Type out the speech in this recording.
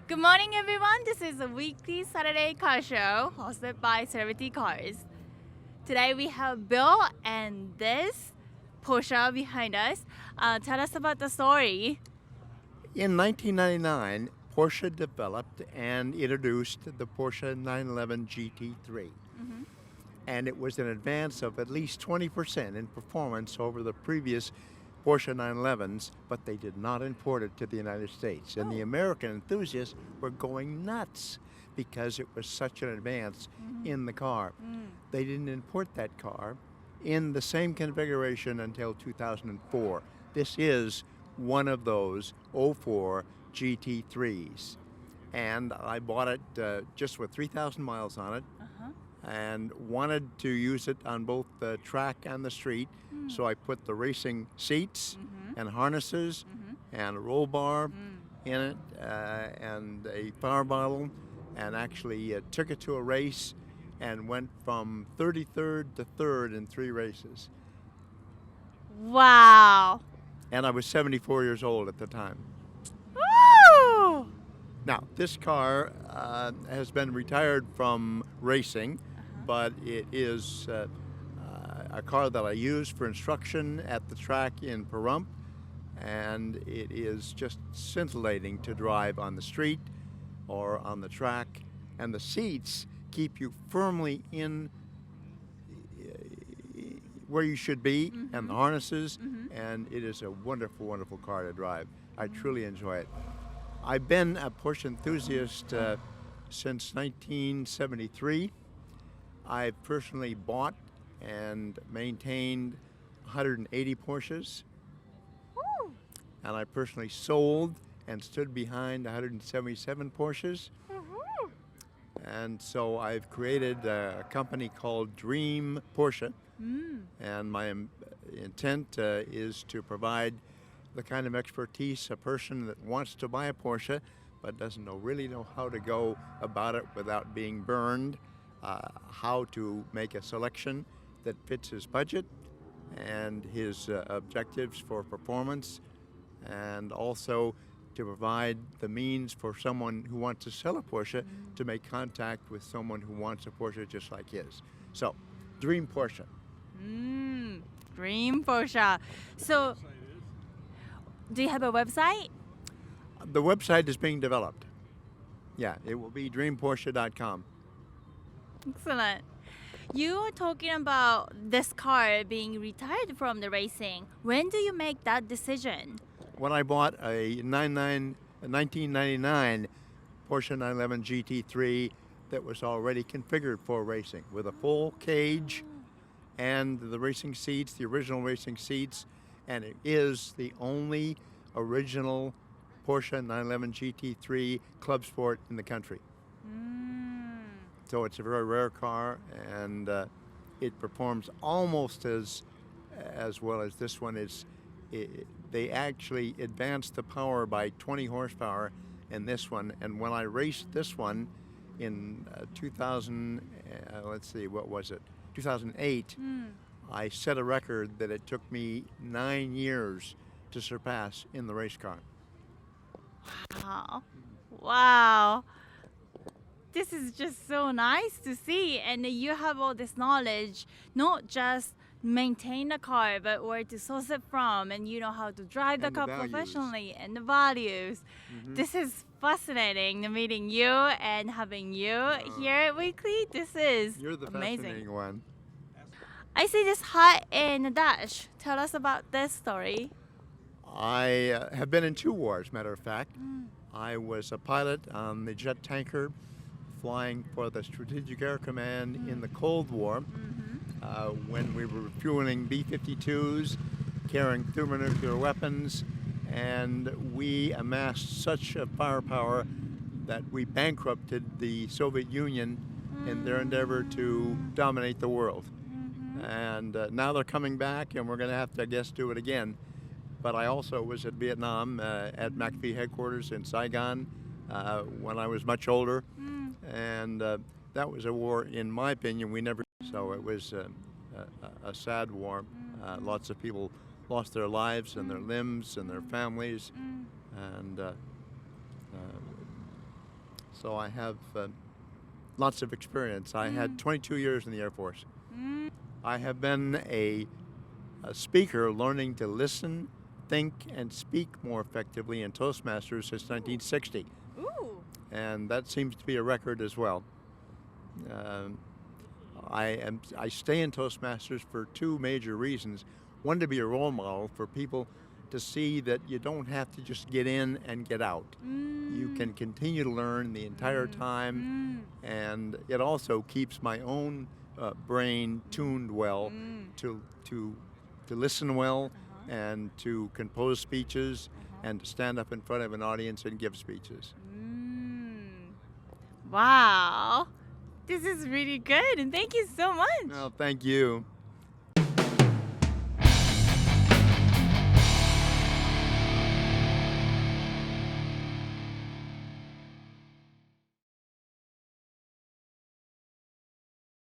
Good morning, everyone. This is a weekly Saturday car show hosted by Celebrity Cars. Today we have Bill and this Porsche behind us. Tell us about the story. In 1999, Porsche developed and introduced the Porsche 911 GT3. And it was an advance of at least 20% in performance over the previous Porsche 911s, but they did not import it to the United States. And the American enthusiasts were going nuts because it was such an advance in the car. They didn't import that car in the same configuration until 2004. This is one of those '04 GT3s. And I bought it just with 3,000 miles on it and wanted to use it on both the track and the street. So I put the racing seats and harnesses and a roll bar in it and a power bottle, and actually took it to a race and went from 33rd to 3rd in 3 races. Wow. And I was 74 years old at the time. Woo! Now, this car has been retired from racing, but it is a car that I use for instruction at the track in Pahrump, and it is just scintillating to drive on the street or on the track, and the seats keep you firmly in where you should be, and the harnesses, and it is a wonderful, wonderful car to drive. I truly enjoy it. I've been a Porsche enthusiast since 1973. I've personally bought and maintained 180 Porsches, and I personally sold and stood behind 177 Porsches. And so I've created a company called Dream Porsche, and my intent is to provide the kind of expertise a person that wants to buy a Porsche but doesn't really know how to go about it without being burned, how to make a selection that fits his budget and his objectives for performance, and also to provide the means for someone who wants to sell a Porsche to make contact with someone who wants a Porsche just like his. So, Dream Porsche. Dream Porsche. So, do you have a website? The website is being developed. Yeah, it will be dreamporsche.com. Excellent. You were talking about this car being retired from the racing. When do you make that decision? When I bought a 1999 Porsche 911 GT3 that was already configured for racing with a full cage and the racing seats, the original racing seats, and it is the only original Porsche 911 GT3 Club Sport in the country. So it's a very rare car, and it performs almost as well as this one. They actually advanced the power by 20 horsepower in this one, and when I raced this one in 2008, I set a record that it took me 9 years to surpass in the race car. Wow. This is just so nice to see, and you have all this knowledge, not just maintain the car, but where to source it from, and you know how to drive the And the car values. professionally, and the values. This is fascinating, meeting you and having you here at Weekly. This is You're the amazing. fascinating one. I see this hat in the dash. Tell us about this story. I have been in 2 wars, matter of fact. I was a pilot on the jet tanker flying for the Strategic Air Command in the Cold War when we were refueling B-52s, carrying thermonuclear weapons, and we amassed such a firepower that we bankrupted the Soviet Union in their endeavor to dominate the world. And now they're coming back, and we're going to have to, I guess, do it again. But I also was at Vietnam at McAfee headquarters in Saigon when I was much older, and that was a war, in my opinion, we never. So it was a sad war. Lots of people lost their lives and their limbs and their families, and So I have lots of experience. I had 22 years in the Air Force. I have been a speaker learning to listen, think, and speak more effectively in Toastmasters since 1960. Ooh. And that seems to be a record as well. I stay in Toastmasters for two major reasons. One, to be a role model for people to see that you don't have to just get in and get out. You can continue to learn the entire time, and it also keeps my own brain tuned well to listen well and to compose speeches and to stand up in front of an audience and give speeches. Wow. This is really good, and thank you so much. Well, thank you.